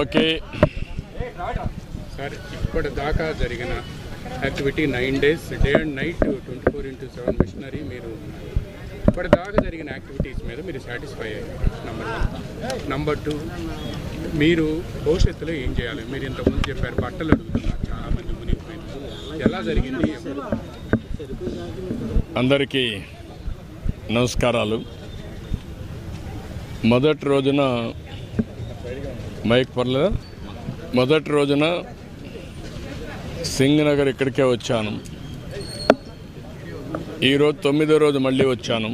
Okay sir, ఇప్పటిదాకా జరిగిన activity 9 days day and night 24/7 machinery మీరు ఇప్పటిదాకా జరిగిన యాక్టివిటీస్ మీద మీరు సాటిస్ఫై అయ్యారు. నంబర్ 2, మీరు భవిష్యత్తులో ఏం చేయాలి? మీరు ఇంతకుముందు చెప్పారు, బట్టలు అడుగుతున్నారు చాలామంది మునిగిపోయిన, ఎలా జరిగింది? అందరికీ నమస్కారాలు. మొదటి రోజున సింగనగర్ ఇక్కడికే వచ్చాను. ఈరోజు 9వ రోజు మళ్ళీ వచ్చాను.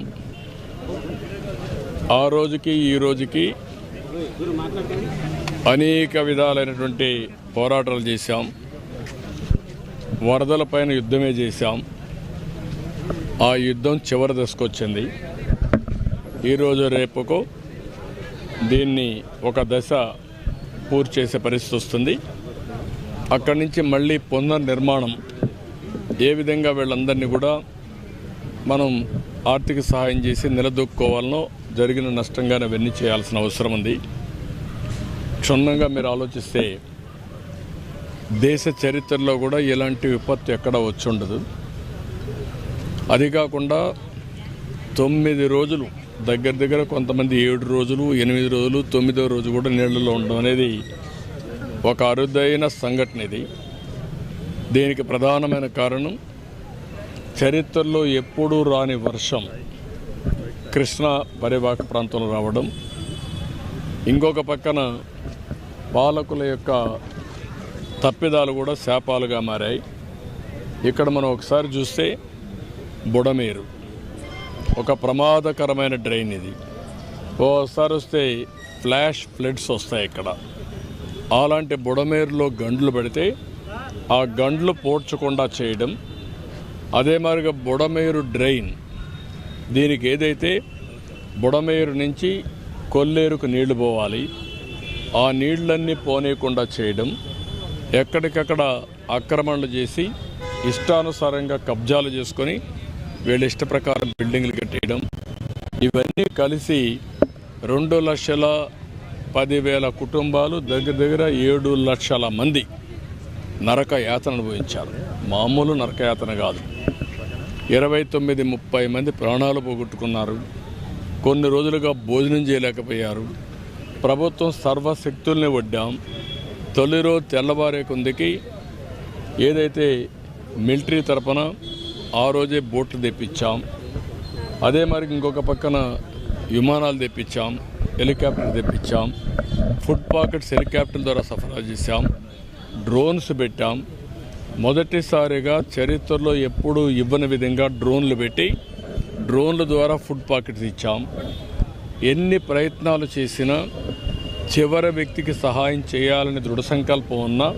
ఆ రోజుకి ఈ రోజుకి అనేక విధాలైనటువంటి పోరాటాలు చేశాం. వరదల పైన యుద్ధమే చేశాం. ఆ యుద్ధం చివరి దశకు వచ్చింది. ఈరోజు రేపుకు దీన్ని ఒక దశ పూర్తి చేసే పరిస్థితి వస్తుంది. అక్కడి నుంచి మళ్ళీ పునర్నిర్మాణం, ఏ విధంగా వీళ్ళందరినీ కూడా మనం ఆర్థిక సహాయం చేసి నిలదొక్కుకోవాలనో, జరిగిన నష్టంగానే అవన్నీ చేయాల్సిన అవసరం ఉంది. క్షుణ్ణంగా మీరు ఆలోచిస్తే దేశ చరిత్రలో కూడా ఇలాంటి విపత్తు ఎక్కడా వచ్చి ఉండదు. అది కాకుండా 9 రోజులు దగ్గర కొంతమంది 7 రోజులు, 8 రోజులు, 9వ రోజు కూడా నీళ్లలో ఉండడం అనేది ఒక అరుదైన సంఘటన. ఇది దీనికి ప్రధానమైన కారణం చరిత్రలో ఎప్పుడూ రాని వర్షం కృష్ణా పరివాహక ప్రాంతంలో రావడం. ఇంకొక పక్కన పాలకుల యొక్క తప్పిదాలు కూడా శాపాలుగా మారాయి. ఇక్కడ మనం ఒకసారి చూస్తే బుడమేరు ఒక ప్రమాదకరమైన డ్రైన్. ఇది ఓసారి వస్తే ఫ్లాష్ ఫ్లడ్స్ వస్తాయి ఇక్కడ. అలాంటి బుడమేరులో గండ్లు పెడితే ఆ గండ్లు పోడ్చకుండా చేయడం. అదే మాదిరిగా బుడమేరు డ్రైన్, దీనికి ఏదైతే బుడమేరు నుంచి కొల్లేరుకు నీళ్లు పోవాలి, ఆ నీళ్ళన్నీ పోనీయకుండా చేయడం. ఎక్కడికక్కడ ఆక్రమణలు చేసి ఇష్టానుసారంగా కబ్జాలు చేసుకొని వీళ్ళ ఇష్ట ప్రకారం బిల్డింగ్లు కట్టేయడం. ఇవన్నీ కలిసి 2,10,000 కుటుంబాలు, దగ్గర 7 లక్షల మంది నరక యాతన అనుభవించారు. మామూలు నరక యాతన కాదు. 29-30 మంది ప్రాణాలు పోగొట్టుకున్నారు. కొన్ని రోజులుగా భోజనం చేయలేకపోయారు. ప్రభుత్వం సర్వశక్తుల్ని వడ్డాం. తొలి రోజు తెల్లవారే కొందికి ఏదైతే మిలిటరీ తరపున ఆ రోజే బోట్లు తెప్పించాం. అదే మరి ఇంకొక పక్కన విమానాలు తెప్పించాం, హెలికాప్టర్ తెప్పించాం, ఫుడ్ పాకెట్స్ హెలికాప్టర్ ద్వారా సరఫరా చేశాం, డ్రోన్స్ పెట్టాం. మొదటిసారిగా చరిత్రలో ఎప్పుడూ ఇవ్వని విధంగా డ్రోన్లు పెట్టి డ్రోన్ల ద్వారా ఫుడ్ పాకెట్స్ ఇచ్చాం. ఎన్ని ప్రయత్నాలు చేసినా చివరి వ్యక్తికి సహాయం చేయాలని దృఢ సంకల్పం ఉన్నా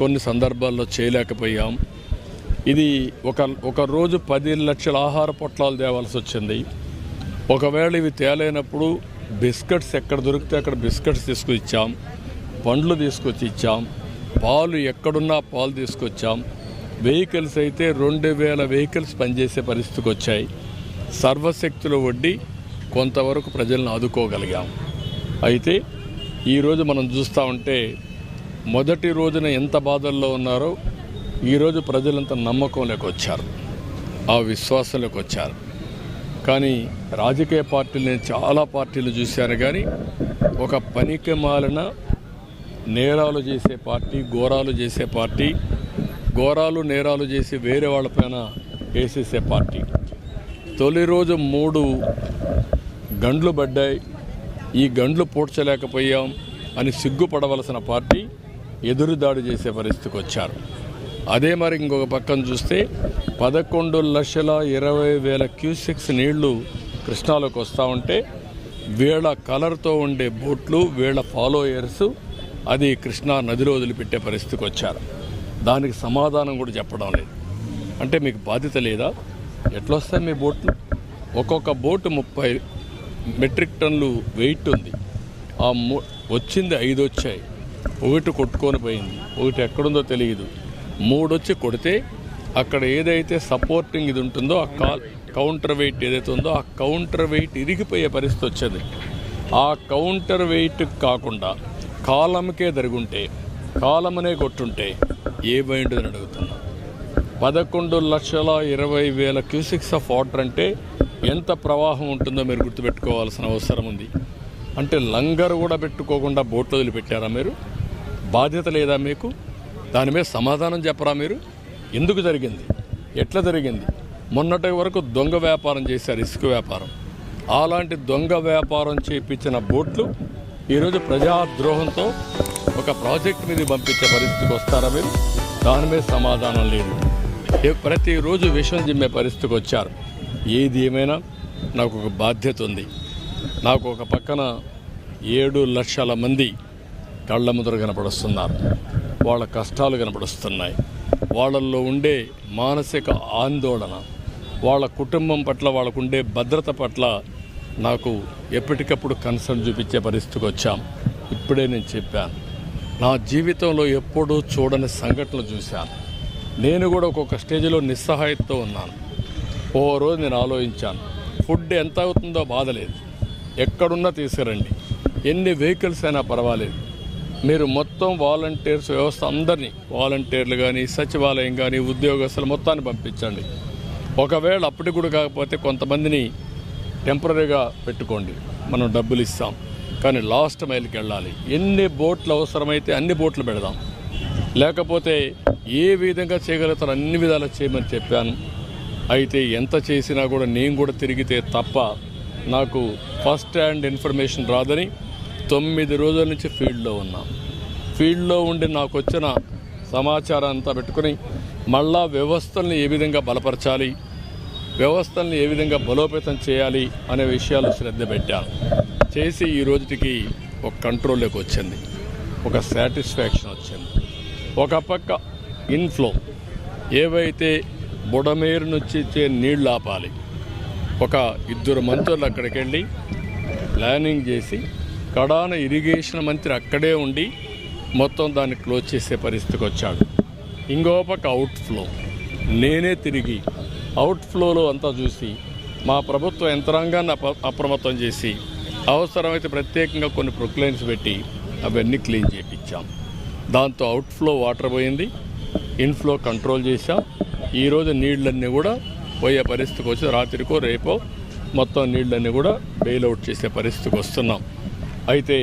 కొన్ని సందర్భాల్లో చేయలేకపోయాం. ఇది ఒక రోజు 10 లక్షల ఆహార పొట్లాలు తేవాల్సి వచ్చింది. ఒకవేళ ఇవి తేలేనప్పుడు బిస్కెట్స్ ఎక్కడ దొరికితే అక్కడ బిస్కెట్స్ తీసుకొచ్చాం, పండ్లు తీసుకొచ్చి ఇచ్చాం, పాలు ఎక్కడున్నా పాలు తీసుకొచ్చాం. వెహికల్స్ అయితే 2,000 వెహికల్స్ పనిచేసే పరిస్థితికి వచ్చాయి. సర్వశక్తులు వడ్డీ కొంతవరకు ప్రజలను ఆదుకోగలిగాం. అయితే ఈరోజు మనం చూస్తూ ఉంటే మొదటి రోజున ఎంత బాధల్లో ఉన్నారో ఈరోజు ప్రజలంతా నమ్మకంలోకి వచ్చారు, ఆ విశ్వాసంలోకి వచ్చారు. కానీ రాజకీయ పార్టీలు, నేను చాలా పార్టీలు చూశాను, కానీ ఒక పనికి మాలిన నేరాలు చేసే పార్టీ, ఘోరాలు చేసే పార్టీ, ఘోరాలు నేరాలు చేసి వేరే వాళ్ళపైన వేసేసే పార్టీ. తొలి రోజు 3 గండ్లు పడ్డాయి, ఈ గండ్లు పూడ్చలేకపోయాం అని సిగ్గుపడవలసిన పార్టీ ఎదురుదాడి చేసే పరిస్థితికి వచ్చారు. అదే మరి ఇంకొక పక్కన చూస్తే 11,20,000 క్యూసెక్స్ నీళ్లు కృష్ణాలోకి వస్తూ ఉంటే వీళ్ళ కలర్తో ఉండే బోట్లు, వీళ్ళ ఫాలోయర్స్ అది కృష్ణా నదిలో వదిలిపెట్టే పరిస్థితికి వచ్చారు. దానికి సమాధానం కూడా చెప్పడం లేదు. అంటే మీకు బాధ్యత లేదా? ఎట్లా వస్తాయి మీ బోట్లు? ఒక్కొక్క బోటు 30 మెట్రిక్ టన్నులు వెయిట్ ఉంది. వచ్చింది 5 వచ్చాయి, 1 కొట్టుకొని పోయింది, 1 ఎక్కడుందో తెలియదు, 3 వచ్చి కొడితే అక్కడ ఏదైతే సపోర్టింగ్ ఇది ఉంటుందో ఆ కౌంటర్ వెయిట్ ఏదైతే ఉందో ఆ కౌంటర్ వెయిట్ ఇరిగిపోయే పరిస్థితి వచ్చింది. ఆ కౌంటర్ వెయిట్ కాకుండా కాలంకే జరుగుంటే, కాలమనే కొట్టుంటే ఏమైందని అడుగుతున్నా. 11,20,000 క్యూసిక్స్ ఆఫ్ వాటర్ అంటే ఎంత ప్రవాహం ఉంటుందో మీరు గుర్తుపెట్టుకోవాల్సిన అవసరం ఉంది. అంటే లంగర్ కూడా పెట్టుకోకుండా బోట్లు వదిలిపెట్టారా మీరు? బాధ్యత లేదా మీకు? దాని మీద సమాధానం చెప్పరా మీరు? ఎందుకు జరిగింది? ఎట్లా జరిగింది? మొన్నటి వరకు దొంగ వ్యాపారం చేశారు, ఇసుక వ్యాపారం. అలాంటి దొంగ వ్యాపారం చేయించిన బోట్లు ఈరోజు ప్రజాద్రోహంతో ఒక ప్రాజెక్ట్ మీద పంపించే పరిస్థితికి వస్తారా మీరు? దాని మీద సమాధానం లేదు. ప్రతిరోజు విషం జిమ్మే పరిస్థితికి వచ్చారు. ఏది ఏమైనా నాకు ఒక బాధ్యత ఉంది. నాకు ఒక పక్కన 7 లక్షల మంది కళ్ళ ముద్ర కనపడుస్తున్నారు. వాళ్ళ కష్టాలు కనపడుస్తున్నాయి. వాళ్ళల్లో ఉండే మానసిక ఆందోళన, వాళ్ళ కుటుంబం పట్ల వాళ్ళకుండే భద్రత పట్ల నాకు ఎప్పటికప్పుడు కన్సర్న్ చూపించే పరిస్థితికి వచ్చాం. ఇప్పుడే నేను చెప్పాను, నా జీవితంలో ఎప్పుడూ చూడని సంఘటనలు చూశాను. నేను కూడా ఒక్కొక్క స్టేజ్లో నిస్సహాయతతో ఉన్నాను. ఓ రోజు నేను ఆలోచించాను, ఫుడ్ ఎంత అవుతుందో బాధలేదు, ఎక్కడున్నా తీసుకురండి, ఎన్ని వెహికల్స్ అయినా పర్వాలేదు, మీరు మొత్తం వాలంటీర్స్ వ్యవస్థ అందరినీ, వాలంటీర్లు కానీ సచివాలయం కానీ ఉద్యోగస్తులు మొత్తాన్ని పంపించండి. ఒకవేళ అప్పటికి కూడా కాకపోతే కొంతమందిని టెంపరీగా పెట్టుకోండి, మనం డబ్బులు ఇస్తాం, కానీ లాస్ట్ మైల్కి వెళ్ళాలి. ఎన్ని బోట్లు అవసరమైతే అన్ని బోట్లు పెడదాం, లేకపోతే ఏ విధంగా చేయగలుగుతారో అన్ని విధాలు చేయమని చెప్పాను. అయితే ఎంత చేసినా కూడా నేను కూడా తిరిగితే తప్ప నాకు ఫస్ట్ హ్యాండ్ ఇన్ఫర్మేషన్ రాదని 9 రోజుల నుంచి ఫీల్డ్లో ఉన్నా. ఫీల్డ్లో ఉండి నాకు వచ్చిన సమాచారం అంతా పెట్టుకుని మళ్ళా వ్యవస్థల్ని ఏ విధంగా బలపరచాలి, వ్యవస్థల్ని ఏ విధంగా బలోపేతం చేయాలి అనే విషయాలు శ్రద్ధ పెట్టాను. చేసి ఈ రోజుకి ఒక కంట్రోల్లోకి వచ్చింది, ఒక సాటిస్ఫాక్షన్ వచ్చింది. ఒక పక్క ఇన్ఫ్లో ఏవైతే బుడమేరు నుంచి ఇచ్చే నీళ్ళు ఆపాలి, ఒక 2 మంత్రులు అక్కడికి వెళ్ళి ప్లానింగ్ చేసి కడాన ఇరిగేషన్ మంత్రి అక్కడే ఉండి మొత్తం దాన్ని క్లోజ్ చేసే పరిస్థితికి వచ్చాడు. ఇంకో పక్క అవుట్ఫ్లో నేనే తిరిగి అవుట్ఫ్లోలో అంతా చూసి మా ప్రభుత్వ యంత్రాంగాన్ని అప్రమత్తం చేసి అవసరమైతే ప్రత్యేకంగా కొన్ని ప్రొక్లైన్స్ పెట్టి అవన్నీ క్లీన్ చేయించాం. దాంతో అవుట్ఫ్లో వాటర్ పోయింది, ఇన్ఫ్లో కంట్రోల్ చేశాం. ఈరోజు నీళ్ళన్నీ కూడా పోయే పరిస్థితికి వచ్చి రాత్రికో రేపో మొత్తం నీళ్ళన్నీ కూడా బెయిల్అవుట్ చేసే పరిస్థితికి వస్తున్నాం. అయితే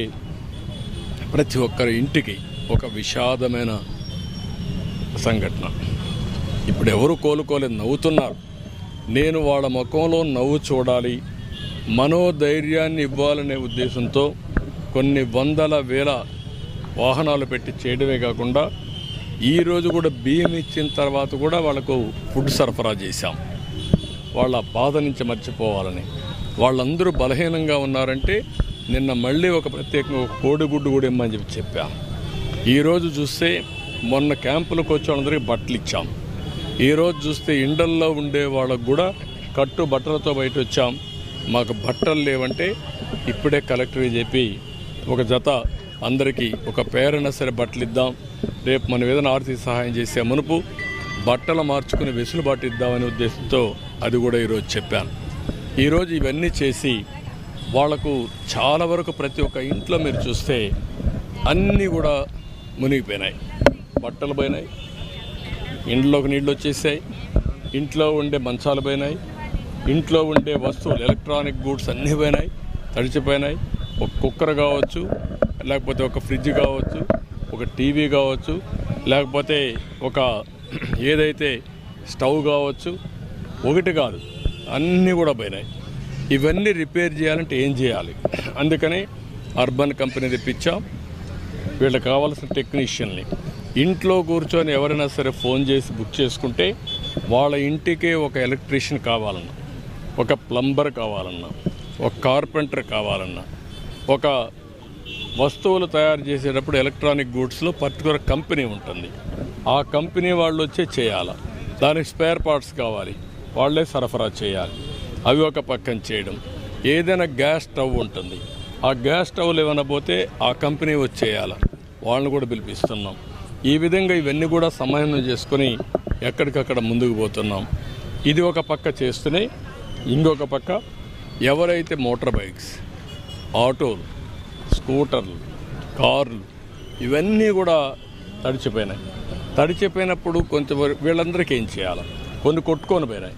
ప్రతి ఒక్కరి ఇంటికి ఒక విషాదమైన సంఘటన. ఇప్పుడు ఎవరు కోలుకోలేదు, నవ్వుతున్నారు. నేను వాళ్ళ ముఖంలో నవ్వు చూడాలి, మనోధైర్యాన్ని ఇవ్వాలనే ఉద్దేశంతో కొన్ని 100,000 వాహనాలు పెట్టి చేయడమే కాకుండా ఈరోజు కూడా బియ్యం ఇచ్చిన తర్వాత కూడా వాళ్ళకు ఫుడ్ సరఫరా చేశాం. వాళ్ళ బాధ నుంచి మర్చిపోవాలని. వాళ్ళందరూ బలహీనంగా ఉన్నారంటే నిన్న మళ్ళీ ఒక ప్రత్యేకంగా ఒక కోడిగుడ్డు కూడా ఇమ్మని చెప్పాం. ఈరోజు చూస్తే మొన్న క్యాంపులకు వచ్చే వాళ్ళందరికీ బట్టలు ఇచ్చాం. ఈరోజు చూస్తే ఇండల్లో ఉండే వాళ్ళకు కూడా కట్టు బట్టలతో బయట వచ్చాం. మాకు బట్టలు లేవంటే ఇప్పుడే కలెక్టర్కి చెప్పి ఒక జత అందరికీ ఒక పేరైనా సరే బట్టలు ఇద్దాం, రేపు మనం ఏదైనా ఆర్థిక సహాయం చేసే మునుపు బట్టలు మార్చుకుని వెసులుబాటు ఇద్దామనే ఉద్దేశంతో అది కూడా ఈరోజు చెప్పాను. ఈరోజు ఇవన్నీ చేసి వాళ్లకు చాలా వరకు ప్రతి ఒక్క ఇంట్లో మీరు చూస్తే అన్నీ కూడా మునిగిపోయినాయి. బట్టలు పోయినాయి, ఇంట్లోకి నీళ్ళు వచ్చేసాయి, ఇంట్లో ఉండే మంచాలు పోయినాయి, ఇంట్లో ఉండే వస్తువులు ఎలక్ట్రానిక్ గూడ్స్ అన్నీ పోయినాయి, తడిచిపోయినాయి. ఒక కుక్కర్ కావచ్చు, లేకపోతే ఒక ఫ్రిడ్జ్ కావచ్చు, ఒక టీవీ కావచ్చు, లేకపోతే ఒక ఏదైతే స్టవ్ కావచ్చు, ఒకటి కాదు అన్నీ కూడా పోయినాయి. ఇవన్నీ రిపేర్ చేయాలంటే ఏం చేయాలి? అందుకని అర్బన్ కంపెనీ తెప్పించాం. వీళ్ళకి కావాల్సిన టెక్నీషియన్ని ఇంట్లో కూర్చొని ఎవరైనా సరే ఫోన్ చేసి బుక్ చేసుకుంటే వాళ్ళ ఇంటికే ఒక ఎలక్ట్రీషియన్ కావాలన్నా, ఒక ప్లంబర్ కావాలన్నా, ఒక కార్పెంటర్ కావాలన్నా, ఒక వస్తువులు తయారు చేసేటప్పుడు ఎలక్ట్రానిక్ గూడ్స్లో పర్టికులర్ కంపెనీ ఉంటుంది, ఆ కంపెనీ వాళ్ళు వచ్చే చేయాలి. దానికి స్పేర్ పార్ట్స్ కావాలి, వాళ్ళే సరఫరా చేయాలి. అవి ఒక పక్కన చేయడం. ఏదైనా గ్యాస్ స్టవ్ ఉంటుంది, ఆ గ్యాస్ స్టవ్లు ఏమైనా పోతే ఆ కంపెనీ వచ్చేయాలి, వాళ్ళని కూడా పిలిపిస్తున్నాం. ఈ విధంగా ఇవన్నీ కూడా సమన్వయం చేసుకొని ఎక్కడికక్కడ ముందుకు పోతున్నాం. ఇది ఒక పక్క చేస్తూనే ఇంకొక పక్క ఎవరైతే మోటార్ బైక్స్, ఆటోలు, స్కూటర్లు, కార్లు ఇవన్నీ కూడా తడిచిపోయినాయి. తడిచిపోయినప్పుడు కొంచెం వీళ్ళందరికీ ఏం చేయాలి? కొన్ని కొట్టుకొని పోయినాయి.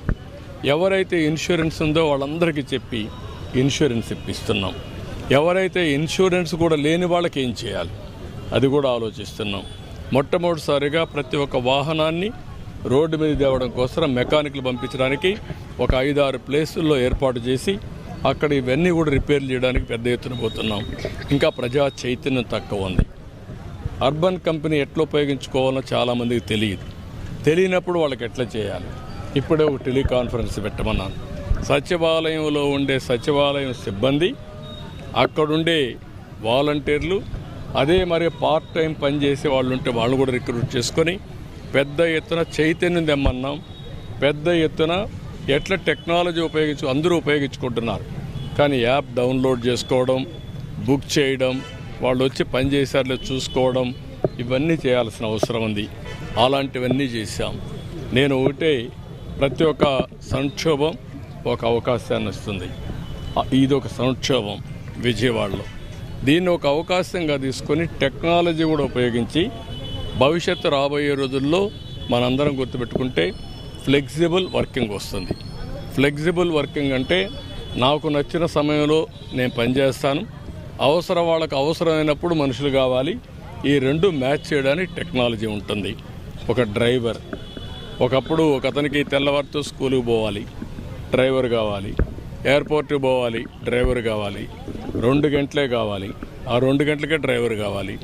ఎవరైతే ఇన్సూరెన్స్ ఉందో వాళ్ళందరికీ చెప్పి ఇన్సూరెన్స్ ఇప్పిస్తున్నాం. ఎవరైతే ఇన్సూరెన్స్ కూడా లేని వాళ్ళకి ఏం చేయాలి అది కూడా ఆలోచిస్తున్నాం. మొట్టమొదటిసారిగా ప్రతి ఒక్క వాహనాన్ని రోడ్డు మీద తేవడం కోసం మెకానిక్లు పంపించడానికి ఒక 5-6 ప్లేసుల్లో ఏర్పాటు చేసి అక్కడ ఇవన్నీ కూడా రిపేర్లు చేయడానికి పెద్ద ఎత్తున పోతున్నాం. ఇంకా ప్రజా చైతన్యం తక్కువ ఉంది. అర్బన్ కంపెనీ ఎట్లా ఉపయోగించుకోవాలో చాలామందికి తెలియనప్పుడు వాళ్ళకి ఎట్లా చేయాలి? ఇప్పుడే ఒక టెలికాన్ఫరెన్స్ పెట్టమన్నాను. సచివాలయంలో ఉండే సచివాలయం సిబ్బంది, అక్కడుండే వాలంటీర్లు, అదే మరి పార్ట్ టైం పనిచేసే వాళ్ళు ఉంటే వాళ్ళు కూడా రిక్రూట్ చేసుకొని పెద్ద ఎత్తున చైతన్యం తెమ్మన్నాం. పెద్ద ఎత్తున ఎట్లా టెక్నాలజీ అందరూ ఉపయోగించుకుంటున్నారు. కానీ యాప్ డౌన్లోడ్ చేసుకోవడం, బుక్ చేయడం, వాళ్ళు వచ్చి పనిచేసారులే చూసుకోవడం, ఇవన్నీ చేయాల్సిన అవసరం ఉంది. అలాంటివన్నీ చేశాం. నేను ఒకటే, ప్రతి ఒక్క సంక్షోభం ఒక అవకాశాన్ని ఇస్తుంది. ఇది ఒక సంక్షోభం విజయవాడలో. దీన్ని ఒక అవకాశంగా తీసుకొని టెక్నాలజీ కూడా ఉపయోగించి భవిష్యత్తు రాబోయే రోజుల్లో మనందరం గుర్తుపెట్టుకుంటే ఫ్లెక్సిబుల్ వర్కింగ్ వస్తుంది. ఫ్లెక్సిబుల్ వర్కింగ్ అంటే నాకు నచ్చిన సమయంలో నేను పనిచేస్తాను, వాళ్ళకి అవసరమైనప్పుడు మనుషులు కావాలి. ఈ రెండు మ్యాచ్ చేయడానికి టెక్నాలజీ ఉంటుంది. ఒక డ్రైవర్, ఒకప్పుడు ఒక అతనికి తెల్లవారితో స్కూలుకి పోవాలి, డ్రైవర్ కావాలి. ఎయిర్పోర్ట్కి పోవాలి, డ్రైవర్ కావాలి. 2 గంటలే కావాలి, ఆ 2 గంటలకే డ్రైవర్ కావాలి.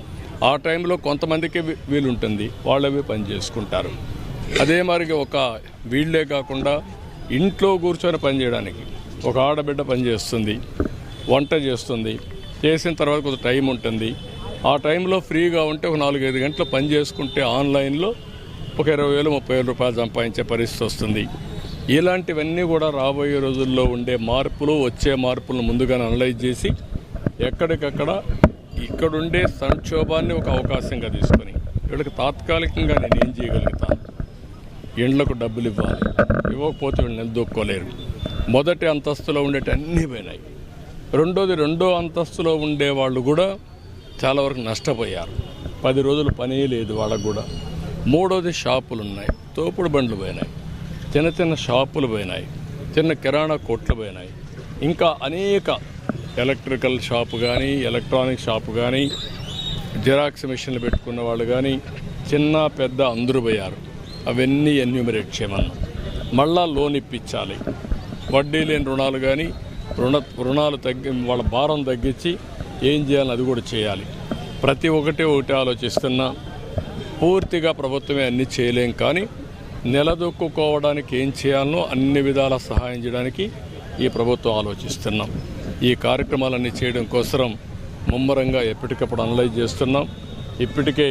ఆ టైంలో కొంతమందికి వీలుంటుంది, వాళ్ళవి పని చేసుకుంటారు. అదే మరి ఒక వీళ్ళే కాకుండా ఇంట్లో కూర్చొని పని చేయడానికి ఒక ఆడబిడ్డ పని చేస్తుంది, వంట చేస్తుంది, చేసిన తర్వాత కొంచెం టైం ఉంటుంది. ఆ టైంలో ఫ్రీగా ఉంటే ఒక 4-5 గంటలు పని చేసుకుంటే ఆన్లైన్లో ఒక 20,000-30,000 రూపాయలు సంపాదించే పరిస్థితి వస్తుంది. ఇలాంటివన్నీ కూడా రాబోయే రోజుల్లో ఉండే మార్పులు, వచ్చే మార్పులను ముందుగానే అనలైజ్ చేసి ఎక్కడికక్కడ ఇక్కడుండే సంక్షోభాన్ని ఒక అవకాశంగా తీసుకొని వీళ్ళకి తాత్కాలికంగా నేను ఏం చేయగలుగుతాను? ఇండ్లకు డబ్బులు ఇవ్వాలి, ఇవ్వకపోతే వీళ్ళు నిలదొక్కోలేరు. మొదటి అంతస్తులో ఉండేటి అన్నీ పోయినాయి. రెండో అంతస్తులో ఉండే వాళ్ళు కూడా చాలా వరకు నష్టపోయారు. 10 రోజులు పని లేదు వాళ్ళకు కూడా. మూడోది షాపులు ఉన్నాయి, తోపుడు బండ్లు పోయినాయి, చిన్న షాపులు పోయినాయి, చిన్న కిరాణా కొట్లు పోయినాయి. ఇంకా అనేక ఎలక్ట్రికల్ షాపు కానీ, ఎలక్ట్రానిక్ షాపు కానీ, జిరాక్స్ మిషన్లు పెట్టుకున్న వాళ్ళు కానీ, చిన్న పెద్ద అందరూ పోయారు. అవన్నీ ఎన్యూమరేట్ చేయమన్నాం. మళ్ళా లోన్ ఇప్పించాలి, వడ్డీ లేని రుణాలు కానీ, రుణాలు వాళ్ళ భారం తగ్గించి ఏం చేయాలని అది కూడా చేయాలి. ప్రతి ఒకటి ఆలోచిస్తున్నా. పూర్తిగా ప్రభుత్వమే అన్నీ చేయలేం, కానీ నిలదొక్కుకోవడానికి ఏం చేయాలనో అన్ని విధాల సహాయం చేయడానికి ఈ ప్రభుత్వం ఆలోచిస్తున్నాం. ఈ కార్యక్రమాలన్నీ చేయడం కోసం ముమ్మరంగా ఎప్పటికప్పుడు అనలైజ్ చేస్తున్నాం. ఇప్పటికే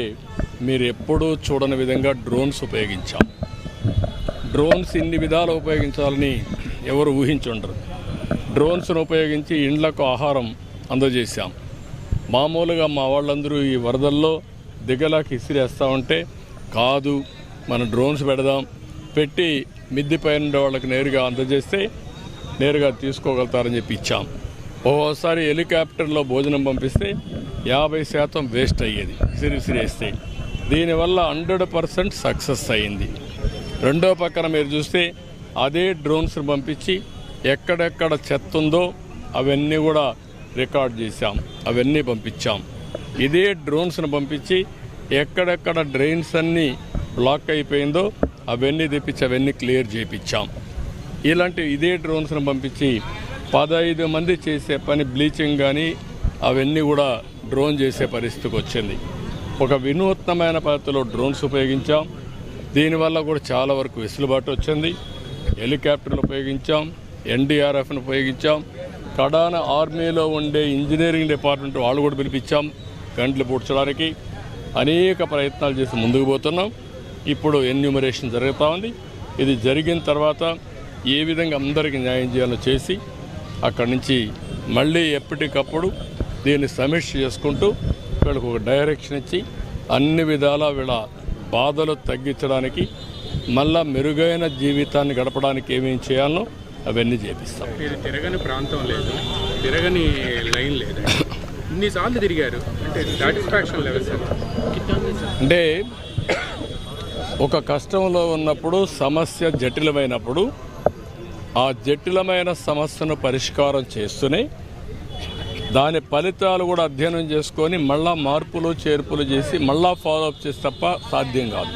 మీరు ఎప్పుడూ చూడని విధంగా డ్రోన్స్ ఉపయోగించాం. డ్రోన్స్ ఇన్ని విధాలు ఉపయోగించాలని ఎవరు ఊహించుండరు. డ్రోన్స్ను ఉపయోగించి ఇండ్లకు ఆహారం అందజేశాం. మామూలుగా మా వాళ్ళందరూ ఈ వరదల్లో దిగలాకి ఇసిరేస్తూ ఉంటే, కాదు మన డ్రోన్స్ పెట్టి మిద్ది పైన వాళ్ళకి నేరుగా అందజేస్తే నేరుగా తీసుకోగలుగుతారని చెప్పి ఇచ్చాం. ఓసారి హెలికాప్టర్లో భోజనం పంపిస్తే 50% వేస్ట్ అయ్యేది విసిరేస్తే. దీనివల్ల 100% సక్సెస్ అయ్యింది. రెండో పక్కన మీరు చూస్తే అదే డ్రోన్స్ని పంపించి ఎక్కడెక్కడ చెత్త ఉందో అవన్నీ కూడా రికార్డ్ చేశాం, అవన్నీ పంపించాం. ఇదే డ్రోన్స్ను పంపించి ఎక్కడెక్కడ డ్రైన్స్ అన్నీ బ్లాక్ అయిపోయిందో అవన్నీ తెప్పించి అవన్నీ క్లియర్ చేయించాం. ఇదే డ్రోన్స్ను పంపించి 15 మంది చేసే పని బ్లీచింగ్ కానీ అవన్నీ కూడా డ్రోన్ చేసే పరిస్థితికి వచ్చింది. ఒక వినూత్నమైన పద్ధతిలో డ్రోన్స్ ఉపయోగించాం. దీనివల్ల కూడా చాలా వరకు వెసులుబాటు వచ్చింది. హెలికాప్టర్లు ఉపయోగించాం, ఎన్డీఆర్ఎఫ్ను ఉపయోగించాం. కడాన ఆర్మీలో ఉండే ఇంజనీరింగ్ డిపార్ట్మెంట్ వాళ్ళు కూడా పిలిపించాం గంటలు పూడ్చడానికి. అనేక ప్రయత్నాలు చేసి ముందుకు పోతున్నాం. ఇప్పుడు ఎన్యూమరేషన్ జరుగుతూ ఉంది. ఇది జరిగిన తర్వాత ఏ విధంగా అందరికీ న్యాయం చేయాలో చేసి అక్కడి నుంచి మళ్ళీ ఎప్పటికప్పుడు దీన్ని సమీక్ష చేసుకుంటూ వీళ్ళకు ఒక డైరెక్షన్ ఇచ్చి అన్ని విధాలా వీళ్ళ బాధలు తగ్గించడానికి, మళ్ళా మెరుగైన జీవితాన్ని గడపడానికి ఏమేమి చేయాలనో అవన్నీ చేపిస్తాం. ఇది తిరగని ప్రాంతం లేదు, తిరగని లైన్ లేదు. ఇన్నిసార్లు తిరిగారు అంటే సాటిస్ఫాక్షన్ లెవెల్ సార్ అంటే ఒక కష్టంలో ఉన్నప్పుడు సమస్య జటిలమైనప్పుడు ఆ జటిలమైన సమస్యను పరిష్కారం చేస్తూనే దాని ఫలితాలు కూడా అధ్యయనం చేసుకొని మళ్ళా మార్పులు చేర్పులు చేసి మళ్ళా ఫాలోఅప్ చేసి తప్ప సాధ్యం కాదు.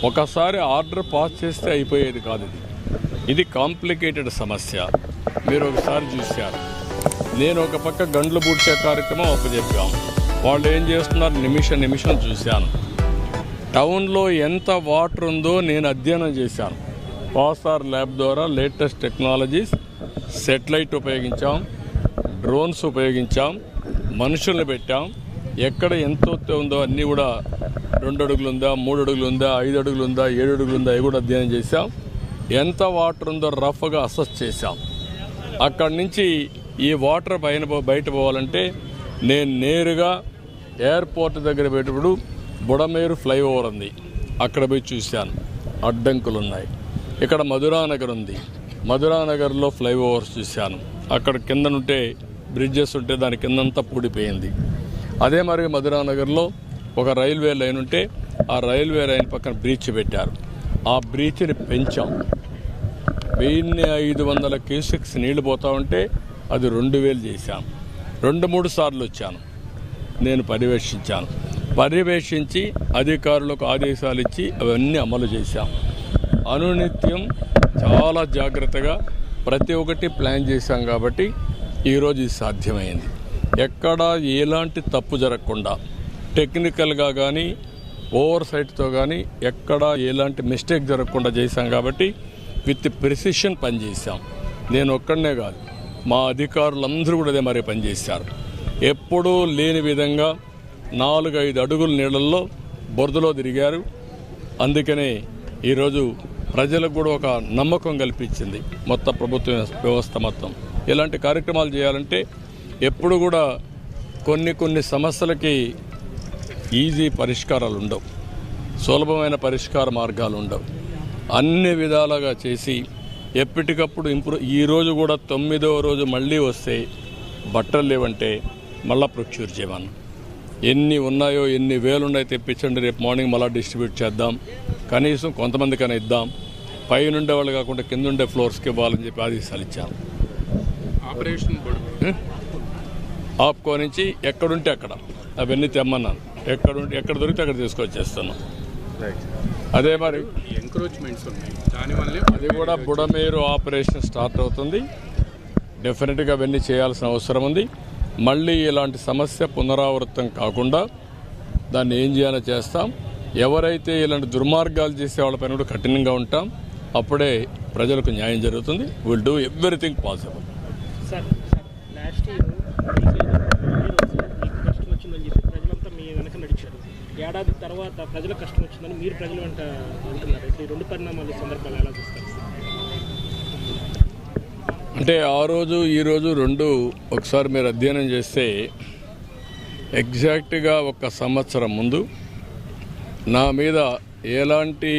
ఒకసారి ఆర్డర్ పాస్ చేస్తే అయిపోయేది కాదు. ఇది కాంప్లికేటెడ్ సమస్య. మీరు ఒకసారి చూశారు, నేను ఒక పక్క గండ్లు పూడ్చే కార్యక్రమం అప్పచెప్పాం. వాళ్ళు ఏం చేస్తున్నారు నిమిషం చూశాను. టౌన్లో ఎంత వాటర్ ఉందో నేను అధ్యయనం చేశాను. పాసార్ ల్యాబ్ ద్వారా లేటెస్ట్ టెక్నాలజీస్, సెటిలైట్ ఉపయోగించాం, డ్రోన్స్ ఉపయోగించాం, మనుషుల్ని పెట్టాం. ఎక్కడ ఎంత ఉందో అన్నీ కూడా 2 అడుగులు ఉందా, 3 అడుగులు ఉందా, 5 అడుగులు ఉందా, 7 అడుగులు ఉందా అవి కూడా అధ్యయనం చేశాం. ఎంత వాటర్ ఉందో రఫ్గా అసెస్ చేశాం. అక్కడి నుంచి ఈ వాటర్ బయట పోవాలంటే నేను నేరుగా ఎయిర్పోర్ట్ దగ్గర పెట్టినప్పుడు బుడమేరు ఫ్లైఓవర్ ఉంది, అక్కడ పోయి చూశాను. అడ్డంకులు ఉన్నాయి. ఇక్కడ మధురానగర్ ఉంది, మధురానగర్లో ఫ్లైఓవర్స్ చూశాను. అక్కడ కిందనుంటే బ్రిడ్జెస్ ఉంటే దాని కిందంతా పూడిపోయింది. అదే మరి మధురానగర్లో ఒక రైల్వే లైన్ ఉంటే ఆ రైల్వే లైన్ పక్కన బ్రీచ్ పెట్టారు. ఆ బ్రీచ్ని పెంచాం. 1500 క్యూసెక్స్ నీళ్లు పోతా ఉంటే అది 2000 చేశాం. 2-3 సార్లు వచ్చాను, నేను పర్యవేక్షించి అధికారులకు ఆదేశాలు ఇచ్చి అవన్నీ అమలు చేశాం. అనునిత్యం చాలా జాగ్రత్తగా ప్రతి ఒక్కటి ప్లాన్ చేశాం. కాబట్టి ఈరోజు ఇది సాధ్యమైంది. ఎక్కడా ఎలాంటి తప్పు జరగకుండా టెక్నికల్గా కానీ ఓవర్ సైట్తో కానీ ఎక్కడా ఎలాంటి మిస్టేక్ జరగకుండా చేశాం. కాబట్టి విత్ ప్రిసిషన్ పనిచేశాం. నేను ఒక్కడనే కాదు, మా అధికారులందరూ కూడా అదే మరి పనిచేశారు. ఎప్పుడూ లేని విధంగా 4-5 అడుగుల నీళ్ళల్లో బురదలో తిరిగారు. అందుకనే ఈరోజు ప్రజలకు కూడా ఒక నమ్మకం కల్పించింది మొత్తం ప్రభుత్వ వ్యవస్థ మొత్తం. ఇలాంటి కార్యక్రమాలు చేయాలంటే ఎప్పుడు కూడా కొన్ని సమస్యలకి ఈజీ పరిష్కారాలు ఉండవు, సులభమైన పరిష్కార మార్గాలు ఉండవు. అన్ని విధాలుగా చేసి ఎప్పటికప్పుడు ఈరోజు కూడా 9వ రోజు మళ్ళీ వస్తే బట్టలు లేవంటే మళ్ళీ ప్రొక్యూర్ చేయమన్నా. ఎన్ని ఉన్నాయో ఎన్ని వేలు ఉన్నాయో తెప్పించండి, రేపు మార్నింగ్ మళ్ళీ డిస్ట్రిబ్యూట్ చేద్దాం, కనీసం కొంతమందికైనా ఇద్దాం, పైనుండే వాళ్ళు కాకుండా కింద ఉండే ఫ్లోర్స్కి ఇవ్వాలని చెప్పి ఆదేశాలు ఇచ్చాను. ఆపరేషన్ ఆప్కో నుంచి ఎక్కడుంటే అక్కడ అవన్నీ తెమ్మన్నాను. ఎక్కడ దొరికితే అక్కడ తీసుకొచ్చేస్తున్నాం. అదే మరి ఎంక్రోచ్మెంట్స్ ఉన్నాయి, దానివల్లే అది కూడా బుడమేరు ఆపరేషన్ స్టార్ట్ అవుతుంది. డెఫినెట్గా అవన్నీ చేయాల్సిన అవసరం ఉంది. మళ్ళీ ఇలాంటి సమస్య పునరావృతం కాకుండా దాన్ని ఏం చేయాలో చేస్తాం. ఎవరైతే ఇలాంటి దుర్మార్గాలు చేసే వాళ్ళపైన కూడా కఠినంగా ఉంటాం. అప్పుడే ప్రజలకు న్యాయం జరుగుతుంది. Will do everything possible. Sir last year మీకు కష్టం వచ్చిందని చెప్పి ప్రజలంతా మీ వెనక నడిచారు. ఏడాది తర్వాత ప్రజలకు కష్టం వచ్చిందని మీరు ప్రజల వెంట అంటున్నారు. ఈ 2 పరిణామాలు సందర్భాలు ఎలా చూస్తారు? అంటే ఆ రోజు ఈరోజు 2 ఒకసారి మీరు అధ్యయనం చేస్తే ఎగ్జాక్ట్గా 1 సంవత్సరం ముందు నా మీద ఎలాంటి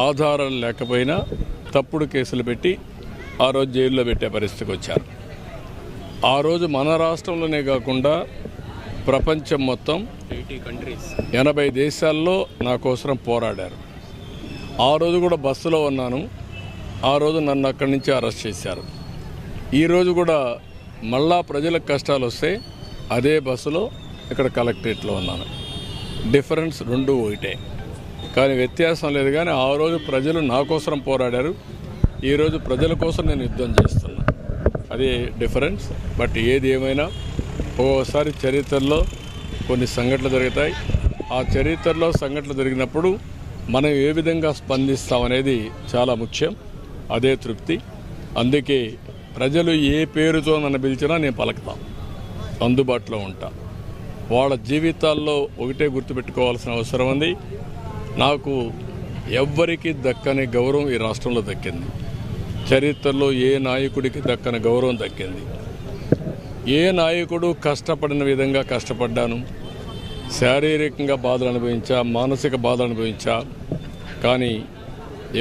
ఆధారాలు లేకపోయినా తప్పుడు కేసులు పెట్టి ఆ రోజు జైల్లో పెట్టే పరిస్థితికి వచ్చారు. ఆ రోజు మన రాష్ట్రంలోనే కాకుండా ప్రపంచం మొత్తం 80 కంట్రీస్ 80 దేశాల్లో నా కోసం పోరాడారు. ఆ రోజు కూడా బస్సులో ఉన్నాను. ఆ రోజు నన్ను అక్కడి నుంచి అరెస్ట్ చేశారు. ఈరోజు కూడా మళ్ళా ప్రజలకు కష్టాలు వస్తే అదే బస్సులో ఇక్కడ కలెక్టరేట్లో ఉన్నాను. డిఫరెన్స్ 2 ఒకటే, కానీ వ్యత్యాసం లేదు. కానీ ఆ రోజు ప్రజలు నా కోసం పోరాడారు, ఈరోజు ప్రజల కోసం నేను యుద్ధం చేస్తున్నా. అదే డిఫరెన్స్. బట్ ఏది ఏమైనా ఒక్కోసారి చరిత్రలో కొన్ని సంఘటనలు జరుగుతాయి. ఆ చరిత్రలో సంఘటనలు జరిగినప్పుడు మనం ఏ విధంగా స్పందిస్తామనేది చాలా ముఖ్యం. అదే తృప్తి. అందుకే ప్రజలు ఏ పేరుతో నన్ను పిలిచినా నేను పలుకుతాను, అందుబాటులో ఉంటా. వాళ్ళ జీవితాల్లో ఒకటే గుర్తుపెట్టుకోవాల్సిన అవసరం ఉంది. నాకు ఎవ్వరికి దక్కని గౌరవం ఈ రాష్ట్రంలో దక్కింది. చరిత్రలో ఏ నాయకుడికి దక్కని గౌరవం దక్కింది. ఏ నాయకుడు కష్టపడిన విధంగా కష్టపడ్డాను. శారీరకంగా బాధలు అనుభవించా, మానసిక బాధలు అనుభవించా, కానీ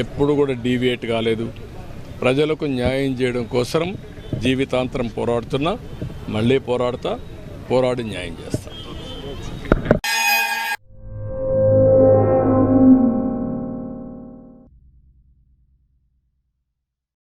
ఎప్పుడు కూడా డీవియేట్ కాలేదు. ప్రజలకు న్యాయం చేయడం కోసం జీవితాంతరం పోరాడుతున్నా, మళ్ళీ పోరాడతా. పోరాడి న్యాయం చేస్తాం.